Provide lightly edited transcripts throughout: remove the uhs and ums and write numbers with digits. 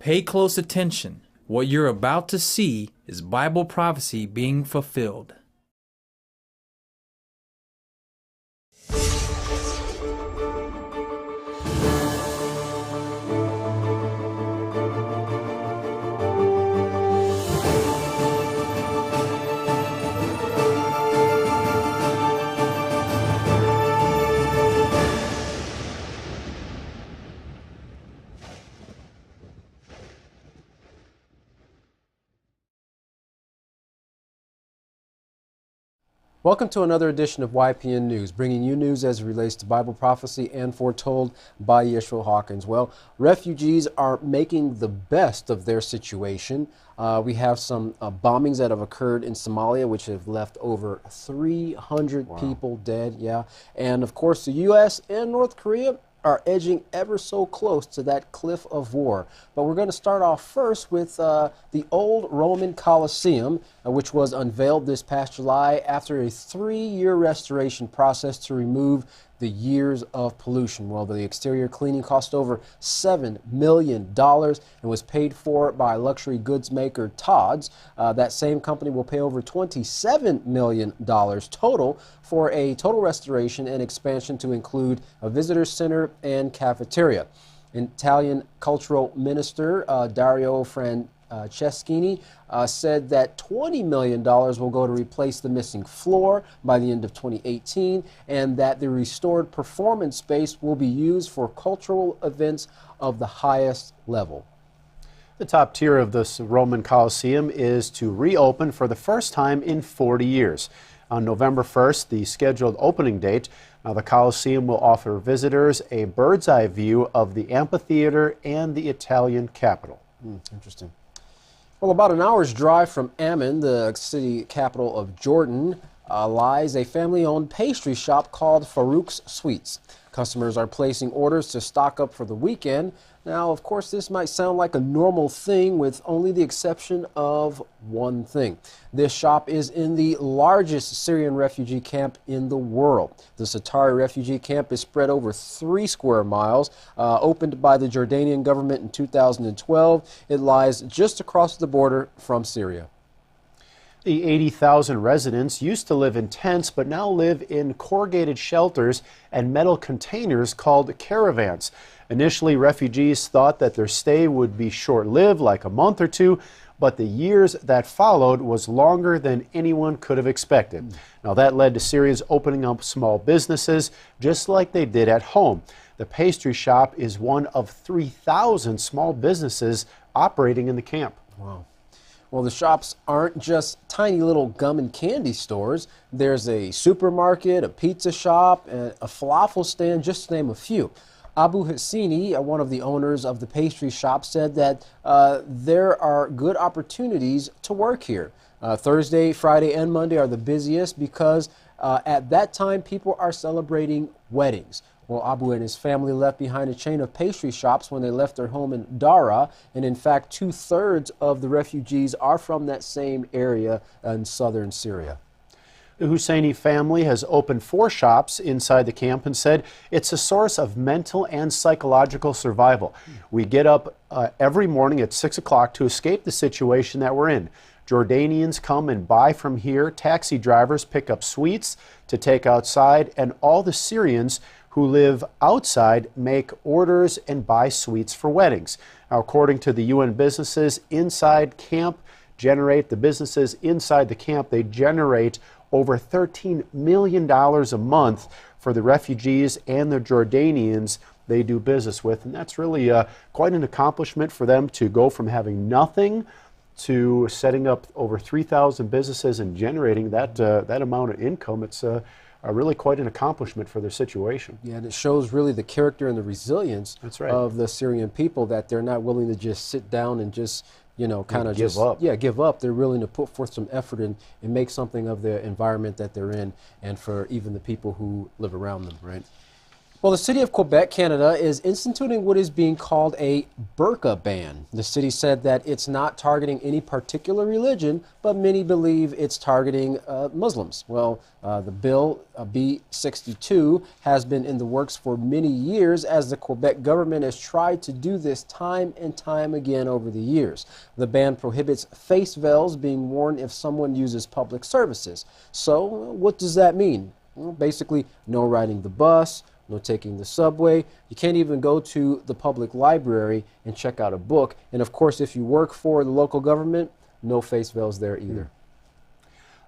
Pay close attention. What you're about to see is Bible prophecy being fulfilled. Welcome to another edition of YPN News, bringing you news as it relates to Bible prophecy and foretold by Yeshua Hawkins. Well, refugees are making the best of their situation. We have some bombings that have occurred in Somalia, which have left over 300 people dead. Yeah. And of course, the U.S. and North Korea are edging ever so close to that cliff of war. But we're going to start off first with the old Roman Colosseum, which was unveiled this past July after a 3-year restoration process to remove the years of pollution. Well, the exterior cleaning cost over $7 million and was paid for by luxury goods maker Todd's. That same company will pay over $27 million total for a total restoration and expansion to include a visitor center and cafeteria. Italian cultural minister Dario Franceschini said that $20 million will go to replace the missing floor by the end of 2018, and that the restored performance space will be used for cultural events of the highest level. The top tier of this Roman Colosseum is to reopen for the first time in 40 years. On November 1st, the scheduled opening date, the Colosseum will offer visitors a bird's eye view of the amphitheater and the Italian capital. Interesting. Well, about an hour's drive from Amman, the city capital of Jordan, lies a family-owned pastry shop called Farouk's Sweets. Customers are placing orders to stock up for the weekend. Now, of course, this might sound like a normal thing with only the exception of one thing. This shop is in the largest Syrian refugee camp in the world. The Satari refugee camp is spread over 3 square miles, opened by the Jordanian government in 2012. It lies just across the border from Syria. The 80,000 residents used to live in tents, but now live in corrugated shelters and metal containers called caravans. Initially, refugees thought that their stay would be short-lived, like a month or two, but the years that followed was longer than anyone could have expected. Now, that led to Syrians opening up small businesses, just like they did at home. The pastry shop is one of 3,000 small businesses operating in the camp. Wow. Well, the shops aren't just tiny little gum and candy stores. There's a supermarket, a pizza shop, and a falafel stand, just to name a few. Abu Hassini, one of the owners of the pastry shop, said that there are good opportunities to work here. Thursday, Friday, and Monday are the busiest because at that time people are celebrating weddings. Well, Abu and his family left behind a chain of pastry shops when they left their home in Dara, and in fact 2/3 of the refugees are from that same area in southern Syria. The Husseini family has opened 4 shops inside the camp and said it's a source of mental and psychological survival. We get up every morning at 6 o'clock to escape the situation that we're in. Jordanians come and buy from here. Taxi drivers pick up sweets to take outside, and all the Syrians who live outside make orders and buy sweets for weddings. Now, according to the UN businesses inside camp, the businesses inside the camp, they generate over $13 million a month for the refugees and the Jordanians they do business with. And that's really quite an accomplishment for them to go from having nothing to setting up over 3,000 businesses and generating that amount of income. It's really quite an accomplishment for their situation. Yeah, and it shows really the character and the resilience of the Syrian people, that they're not willing to just sit down and just, kind of give up. Yeah, give up. They're willing to put forth some effort and make something of the environment that they're in, and for even the people who live around them, right? Well, the city of Quebec, Canada, is instituting what is being called a Burka ban. The city said that it's not targeting any particular religion, but many believe it's targeting Muslims. Well, the bill, B62, has been in the works for many years as the Quebec government has tried to do this time and time again over the years. The ban prohibits face veils being worn if someone uses public services. So, what does that mean? Well, basically, no riding the bus, no taking the subway. You can't even go to the public library and check out a book. And of course, if you work for the local government, no face veils there either.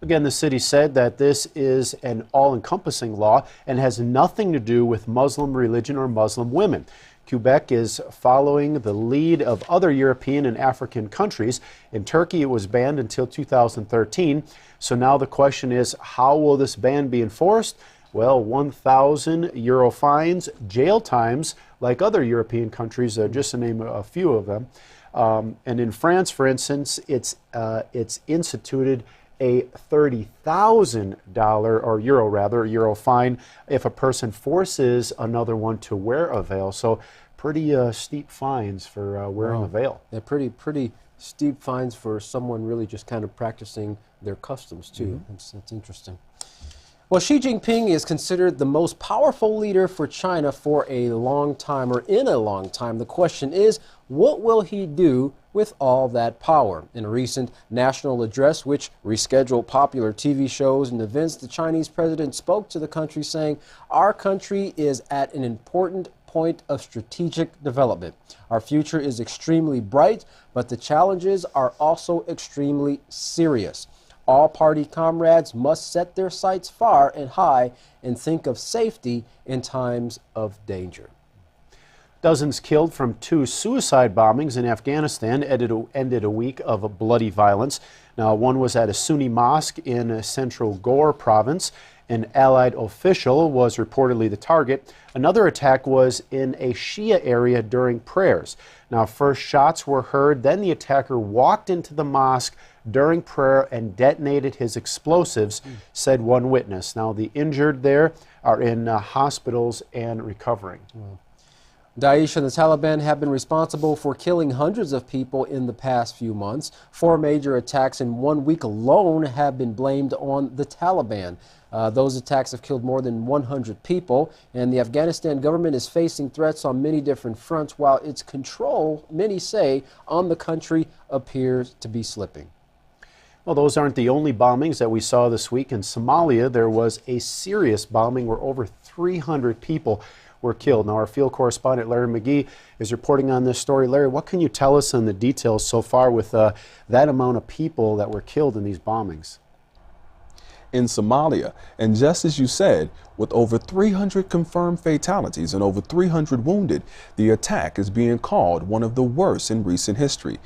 Again, the city said that this is an all-encompassing law and has nothing to do with Muslim religion or Muslim women. Quebec is following the lead of other European and African countries. In Turkey, it was banned until 2013. So now the question is, how will this ban be enforced? Well, 1,000 euro fines, jail times, like other European countries, just to name a few of them. And in France, for instance, it's instituted a $30,000 or euro fine if a person forces another one to wear a veil. So pretty steep fines for wearing a veil. They're pretty steep fines for someone really just kind of practicing their customs too. That's interesting. Well, Xi Jinping is considered the most powerful leader for China for a long time, or in a long time. The question is, what will he do with all that power? In a recent national address, which rescheduled popular TV shows and events, the Chinese president spoke to the country saying, "Our country is at an important point of strategic development. Our future is extremely bright, but the challenges are also extremely serious. All party comrades must set their sights far and high and think of safety in times of danger." Dozens killed from 2 suicide bombings in Afghanistan ended a week of bloody violence. Now, one was at a Sunni mosque in central Ghor province. An allied official was reportedly the target. Another attack was in a Shia area during prayers. Now, first shots were heard, then the attacker walked into the mosque during prayer and detonated his explosives, said one witness. Now, the injured there are in hospitals and recovering. Daesh and the Taliban have been responsible for killing hundreds of people in the past few months. 4 major attacks in 1 week alone have been blamed on the Taliban. Those attacks have killed more than 100 people, and the Afghanistan government is facing threats on many different fronts, while its control, many say, on the country appears to be slipping. Well, those aren't the only bombings that we saw this week. In Somalia, there was a serious bombing where over 300 people were killed. Now, our field correspondent, Larry McGee, is reporting on this story. Larry, what can you tell us on the details so far with that amount of people that were killed in these bombings? In Somalia, and just as you said, with over 300 confirmed fatalities and over 300 wounded, the attack is being called one of the worst in recent history.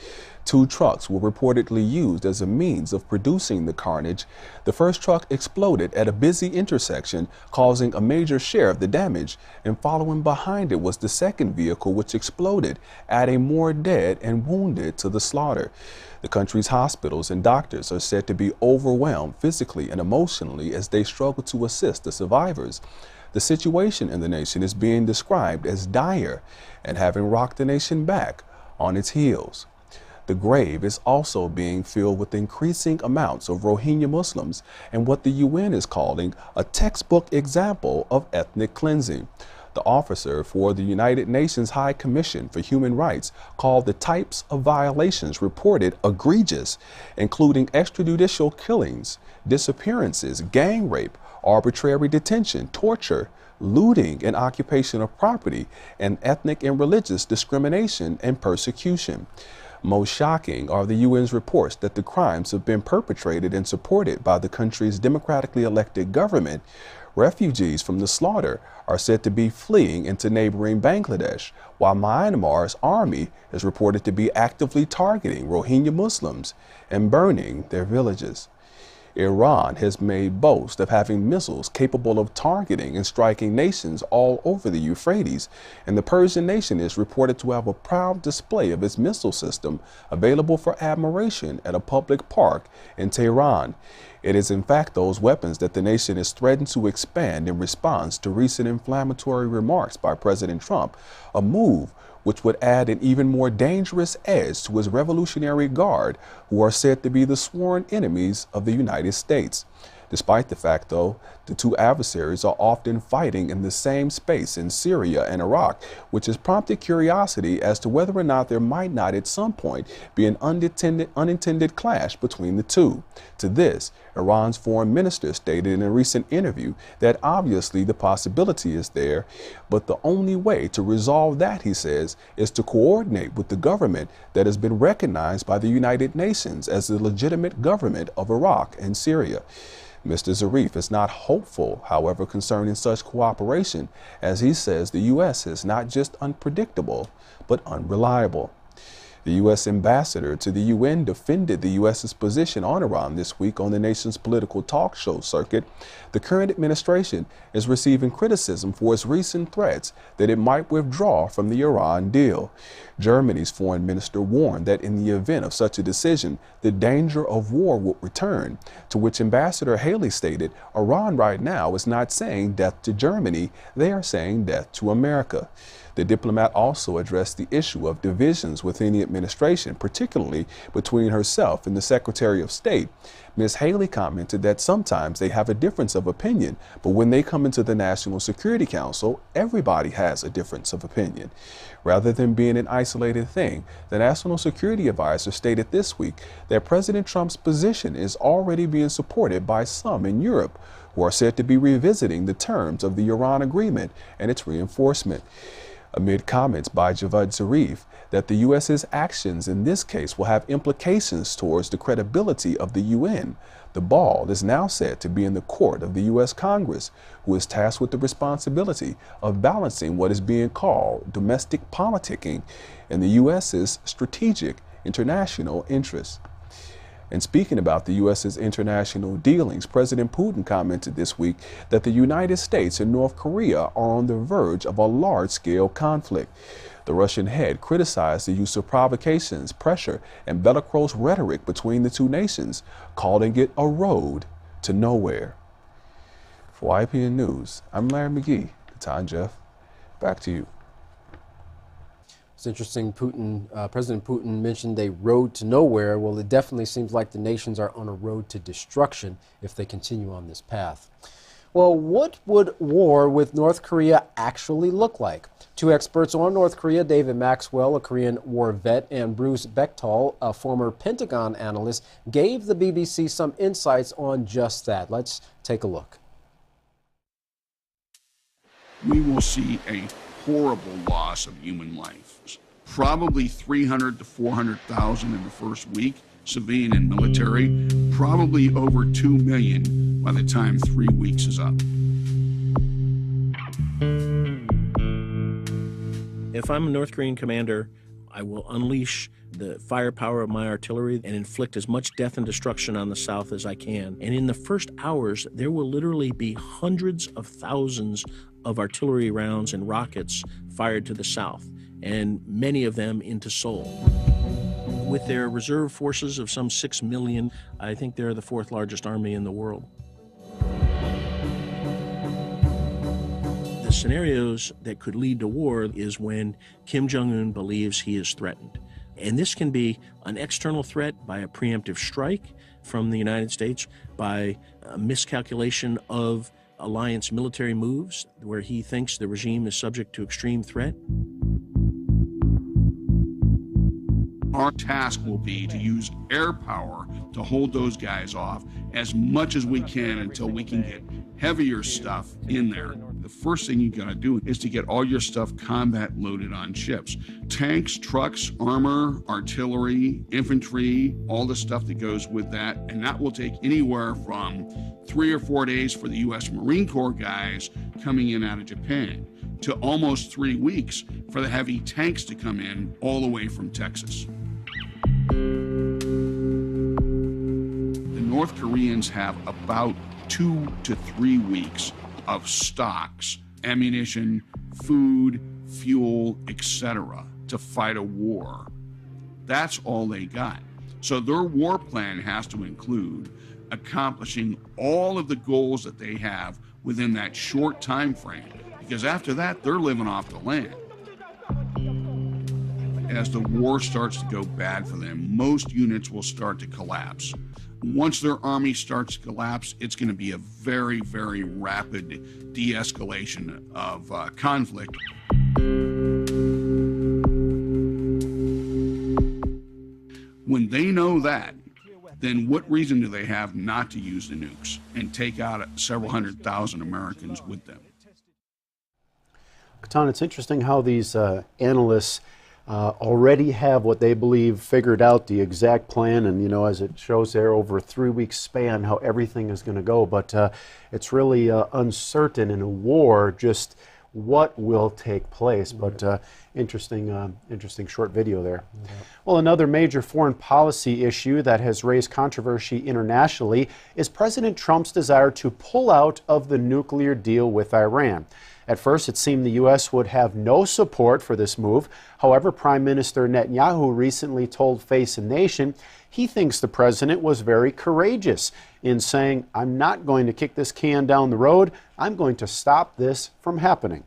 2 trucks were reportedly used as a means of producing the carnage. The first truck exploded at a busy intersection, causing a major share of the damage, and following behind it was the second vehicle, which exploded, adding more dead and wounded to the slaughter. The country's hospitals and doctors are said to be overwhelmed physically and emotionally as they struggle to assist the survivors. The situation in the nation is being described as dire and having rocked the nation back on its heels. The grave is also being filled with increasing amounts of Rohingya Muslims and what the UN is calling a textbook example of ethnic cleansing. The officer for the United Nations High Commission for Human Rights called the types of violations reported egregious, including extrajudicial killings, disappearances, gang rape, arbitrary detention, torture, looting and occupation of property, and ethnic and religious discrimination and persecution. Most shocking are the UN's reports that the crimes have been perpetrated and supported by the country's democratically elected government. Refugees from the slaughter are said to be fleeing into neighboring Bangladesh, while Myanmar's army is reported to be actively targeting Rohingya Muslims and burning their villages. Iran has made boast of having missiles capable of targeting and striking nations all over the Euphrates, and the Persian nation is reported to have a proud display of its missile system available for admiration at a public park in Tehran. It is in fact those weapons that the nation is threatened to expand in response to recent inflammatory remarks by President Trump, a move which would add an even more dangerous edge to his Revolutionary Guard, who are said to be the sworn enemies of the United States. Despite the fact, though, the two adversaries are often fighting in the same space in Syria and Iraq, which has prompted curiosity as to whether or not there might not at some point be an unintended clash between the two. To this, Iran's foreign minister stated in a recent interview that obviously the possibility is there, but the only way to resolve that, he says, is to coordinate with the government that has been recognized by the United Nations as the legitimate government of Iraq and Syria. Mr. Zarif is not hopeful, however, concerning such cooperation, as he says the U.S. is not just unpredictable, but unreliable. The U.S. ambassador to the UN defended the U.S.'s position on Iran this week on the nation's political talk show circuit. The current administration is receiving criticism for its recent threats that it might withdraw from the Iran deal. Germany's foreign minister warned that in the event of such a decision, the danger of war would return, to which Ambassador Haley stated, Iran right now is not saying death to Germany, they are saying death to America. The diplomat also addressed the issue of divisions within the administration, particularly between herself and the Secretary of State. Ms. Haley commented that sometimes they have a difference of opinion, but when they come into the National Security Council, everybody has a difference of opinion. Rather than being an isolated thing, the National Security Advisor stated this week that President Trump's position is already being supported by some in Europe, who are said to be revisiting the terms of the Iran agreement and its reinforcement. Amid comments by Javad Zarif that the U.S.'s actions in this case will have implications towards the credibility of the UN, the ball is now said to be in the court of the U.S. Congress, who is tasked with the responsibility of balancing what is being called domestic politicking and the U.S.'s strategic international interests. And speaking about the U.S.'s international dealings, President Putin commented this week that the United States and North Korea are on the verge of a large-scale conflict. The Russian head criticized the use of provocations, pressure, and bellicose rhetoric between the two nations, calling it a road to nowhere. For YPN News, I'm Larry McGee. Tom Jeff, back to you. It's interesting, President Putin mentioned a road to nowhere. Well, it definitely seems like the nations are on a road to destruction if they continue on this path. Well, what would war with North Korea actually look like? Two experts on North Korea, David Maxwell, a Korean war vet, and Bruce Bechtold, a former Pentagon analyst, gave the BBC some insights on just that. Let's take a look. We will see a horrible loss of human life. Probably 300 to 400,000 in the first week, civilian and military, probably over 2 million by the time 3 weeks is up. If I'm a North Korean commander, I will unleash the firepower of my artillery and inflict as much death and destruction on the South as I can. And in the first hours, there will literally be hundreds of thousands of artillery rounds and rockets fired to the south, and many of them into Seoul. With their reserve forces of some 6 million, I think they're the fourth largest army in the world. The scenarios that could lead to war is when Kim Jung-Un believes he is threatened. And this can be an external threat by a preemptive strike from the United States, by a miscalculation of alliance military moves where he thinks the regime is subject to extreme threat. Our task will be to use air power to hold those guys off as much as we can until we can get heavier stuff in there. The first thing you gotta do is to get all your stuff combat loaded on ships. Tanks, trucks, armor, artillery, infantry, all the stuff that goes with that. And that will take anywhere from 3 or 4 days for the U.S. Marine Corps guys coming in out of Japan to almost 3 weeks for the heavy tanks to come in all the way from Texas. The North Koreans have about 2 to 3 weeks of stocks, ammunition, food, fuel, etc., to fight a war. That's all they got. So their war plan has to include accomplishing all of the goals that they have within that short time frame, because after that, they're living off the land. As the war starts to go bad for them, most units will start to collapse. Once their army starts to collapse, it's going to be a very, very rapid de-escalation of conflict. When they know that, then what reason do they have not to use the nukes and take out several 100,000 Americans with them? Katan, it's interesting how these analysts already have what they believe figured out, the exact plan, and, you know, as it shows there, over a 3-week span, how everything is going to go. But it's really uncertain in a war just what will take place. But interesting short video there. Yeah. Well, another major foreign policy issue that has raised controversy internationally is President Trump's desire to pull out of the nuclear deal with Iran. At first, it seemed the U.S. would have no support for this move. However, Prime Minister Netanyahu recently told Face the Nation he thinks the president was very courageous in saying, "I'm not going to kick this can down the road. I'm going to stop this from happening."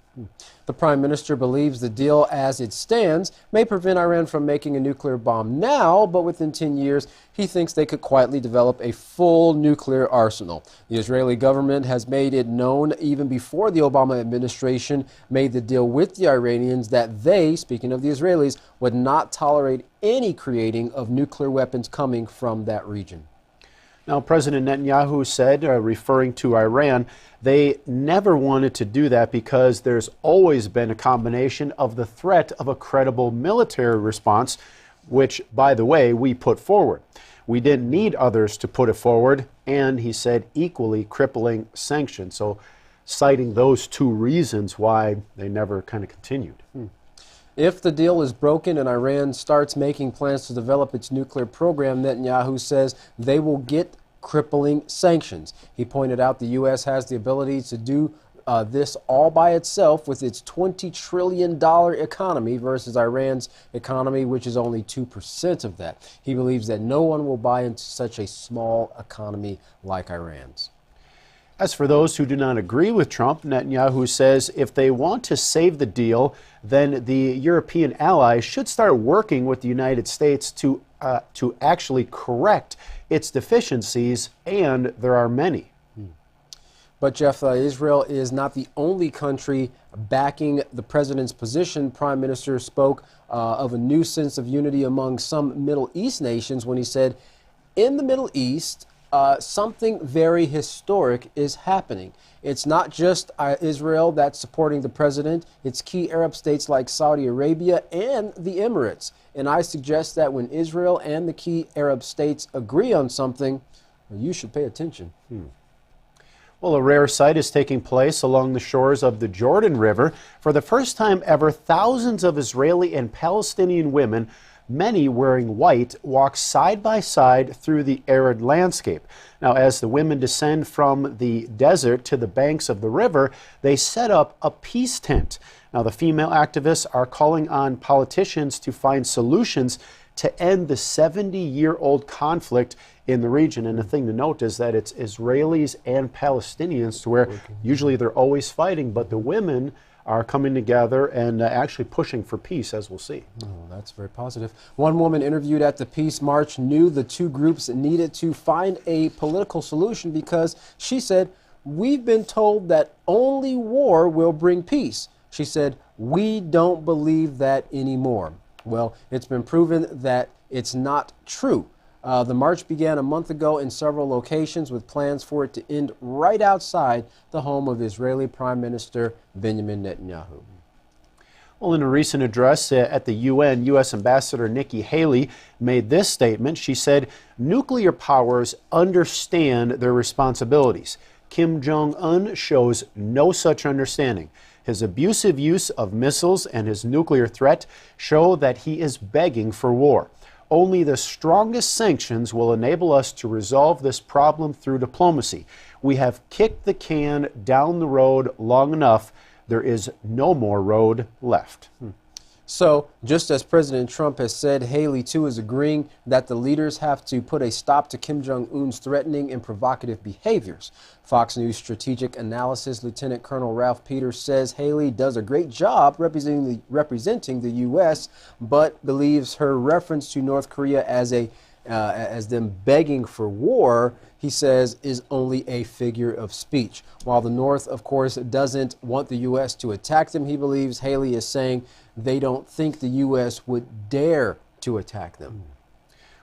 The Prime Minister believes the deal as it stands may prevent Iran from making a nuclear bomb now, but within 10 years, he thinks they could quietly develop a full nuclear arsenal. The Israeli government has made it known even before the Obama administration made the deal with the Iranians that they, speaking of the Israelis, would not tolerate any creating of nuclear weapons coming from that region. Now, President Netanyahu said, referring to Iran, they never wanted to do that because there's always been a combination of the threat of a credible military response, which, by the way, we put forward. We didn't need others to put it forward, and he said equally crippling sanctions. So, citing those two reasons why they never kind of continued. If the deal is broken and Iran starts making plans to develop its nuclear program, Netanyahu says they will get crippling sanctions. He pointed out the U.S. has the ability to do this all by itself with its $20 trillion economy versus Iran's economy, which is only 2% of that. He believes that no one will buy into such a small economy like Iran's. As for those who do not agree with Trump, Netanyahu says if they want to save the deal, then the European allies should start working with the United States to actually correct its deficiencies, and there are many. But, Jeff, Israel is not the only country backing the president's position. Prime Minister spoke of a new sense of unity among some Middle East nations when he said, in the Middle East, something very historic is happening. It's not just Israel that's supporting the president. It's key Arab states like Saudi Arabia and the Emirates. And I suggest that when Israel and the key Arab states agree on something, you should pay attention. Well, a rare sight is taking place along the shores of the Jordan River. For the first time ever, thousands of Israeli and Palestinian women, many wearing white, walk side by side through the arid landscape. Now, as the women descend from the desert to the banks of the river, they set up a peace tent. Now, the female activists are calling on politicians to find solutions to end the 70-year-old conflict in the region. And the thing to note is that it's Israelis and Palestinians, where usually they're always fighting, but the women are coming together and actually pushing for peace, as we'll see. Oh, that's very positive. One woman interviewed at the Peace March knew the two groups needed to find a political solution because she said, "We've been told that only war will bring peace." She said, "We don't believe that anymore." Well, it's been proven that it's not true. The march began a month ago in several locations with plans for it to end right outside the home of Israeli Prime Minister Benjamin Netanyahu. Well, in a recent address at the UN, U.S. Ambassador Nikki Haley made this statement. She said, "Nuclear powers understand their responsibilities. Kim Jung-Un shows no such understanding. His abusive use of missiles and his nuclear threat show that he is begging for war. only the strongest sanctions will enable us to resolve this problem through diplomacy. We have kicked the can down the road long enough. There is no more road left. So, just as President Trump has said, Haley, too, is agreeing that the leaders have to put a stop to Kim Jung-Un's threatening and provocative behaviors. Fox News strategic analysis Lieutenant Colonel Ralph Peters says Haley does a great job representing the U.S., but believes her reference to North Korea as them begging for war, he says, is only a figure of speech. While the North, of course, doesn't want the U.S. to attack them, he believes Haley is saying they don't think the U.S. would dare to attack them.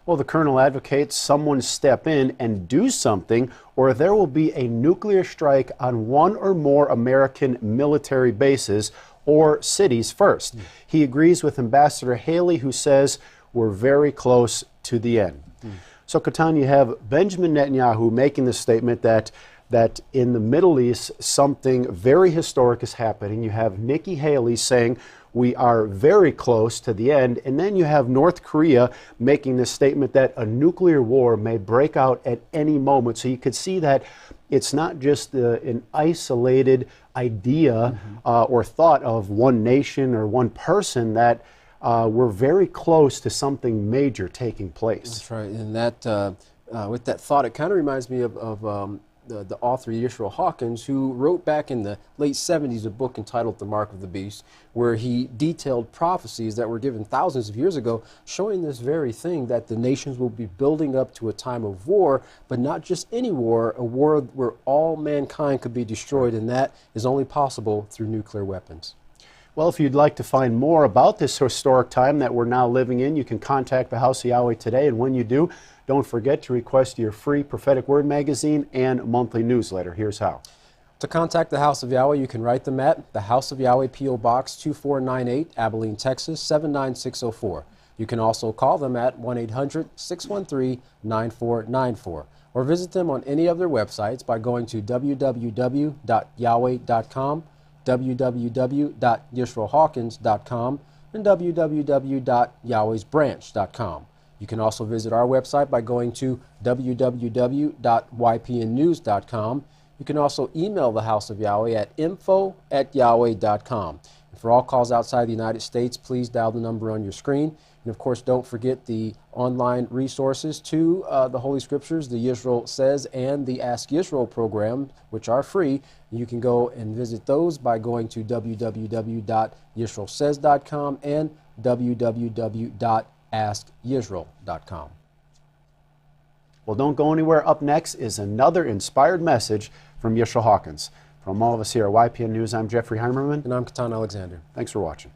Well, the colonel advocates someone step in and do something, or there will be a nuclear strike on one or more American military bases or cities first. He agrees with Ambassador Haley, who says we're very close to the end. So, Katan, you have Benjamin Netanyahu making the statement that in the Middle East something very historic is happening. You have Nikki Haley saying we are very close to the end. And then you have North Korea making the statement that a nuclear war may break out at any moment. So you could see that it's not just an isolated idea or thought of one nation or one person, that we're very close to something major taking place. That's right. And that, with that thought, it kind of reminds me of the author Yisrael Hawkins, who wrote back in the late 70s a book entitled The Mark of the Beast, where he detailed prophecies that were given thousands of years ago, showing this very thing, that the nations will be building up to a time of war, but not just any war, a war where all mankind could be destroyed, and that is only possible through nuclear weapons. Well, if you'd like to find more about this historic time that we're now living in, you can contact the House of Yahweh today. And when you do, don't forget to request your free Prophetic Word magazine and monthly newsletter. Here's how. To contact the House of Yahweh, you can write them at the House of Yahweh, P.O. Box 2498, Abilene, Texas 79604. You can also call them at 1-800-613-9494, or visit them on any of their websites by going to www.yahweh.com, www.yisraelhawkins.com, and www.yahwehsbranch.com. You can also visit our website by going to www.ypnnews.com. You can also email the House of Yahweh at info@yahweh.com. And for all calls outside the United States, please dial the number on your screen. And of course, don't forget the online resources to the Holy Scriptures, the Yisrael Says and the Ask Yisrael program, which are free. You can go and visit those by going to www.yisraelsays.com and www.askyisrael.com. Well, don't go anywhere. Up next is another inspired message from Yisrael Hawkins. From all of us here at YPN News, I'm Jeffrey Heimerman. And I'm Katan Alexander. Thanks for watching.